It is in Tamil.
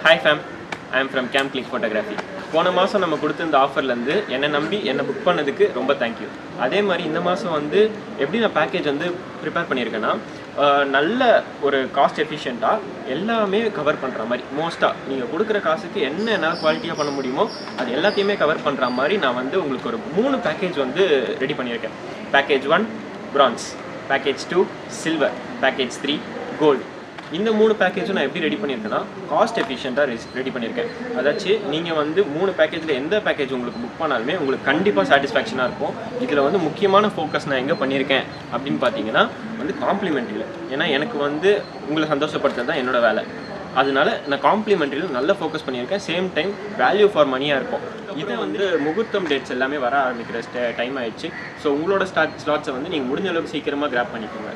Hi fame, I am from game click photography. போன மாதம் நம்ம கொடுத்த இந்த ஆஃபர்லேருந்து என்னை நம்பி என்னை புக் பண்ணதுக்கு ரொம்ப தேங்க்யூ. அதே மாதிரி இந்த மாதம் வந்து எப்படி நான் பேக்கேஜ் வந்து ப்ரிப்பேர் பண்ணியிருக்கேன்னா, நல்ல ஒரு காஸ்ட் எஃபிஷியண்ட்டாக எல்லாமே கவர் பண்ணுற மாதிரி, மோஸ்ட்டாக நீங்கள் கொடுக்குற காசுக்கு என்ன என்னால் குவாலிட்டியாக பண்ண முடியுமோ அது எல்லாத்தையுமே கவர் பண்ணுற மாதிரி நான் வந்து உங்களுக்கு ஒரு 3 பேக்கேஜ் வந்து ரெடி பண்ணியிருக்கேன். Package 1 bronze, package 2 silver, package 3 gold. இந்த 3 பேக்கேஜும் நான் எப்படி ரெடி பண்ணியிருக்கேன்னா, காஸ்ட் எஃபிஷியண்ட்டாக ரெடி பண்ணியிருக்கேன். அதாச்சும் நீங்கள் வந்து 3 பேக்கேஜில் எந்த பேக்கேஜ் உங்களுக்கு புக் பண்ணாலுமே உங்களுக்கு கண்டிப்பாக சாட்டிஸ்ஃபேக்ஷனாக இருக்கும். இதில் வந்து முக்கியமான ஃபோக்கஸ் நான் எங்கே பண்ணியிருக்கேன் அப்படின்னு பார்த்தீங்கன்னா வந்து காம்ப்ளிமெண்ட்ரியில். ஏன்னா எனக்கு வந்து உங்களை சந்தோஷப்படுத்துறது தான் என்னோடய வேலை. அதனால நான் காம்ப்ளிமெண்ட்ரியில் நல்லா ஃபோக்கஸ் பண்ணியிருக்கேன். சேம் டைம் வேல்யூ ஃபார் மணியாக இருக்கும். இதை வந்து முகூர்த்தம் டேட்ஸ் எல்லாமே வர ஆரம்பிக்கிற டைம் ஆயிடுச்சு. ஸோ உங்களோட ஸ்லாட்ஸை வந்து நீங்கள் முடிஞ்ச அளவுக்கு சீக்கிரமாக கிராப் பண்ணிக்கோங்க.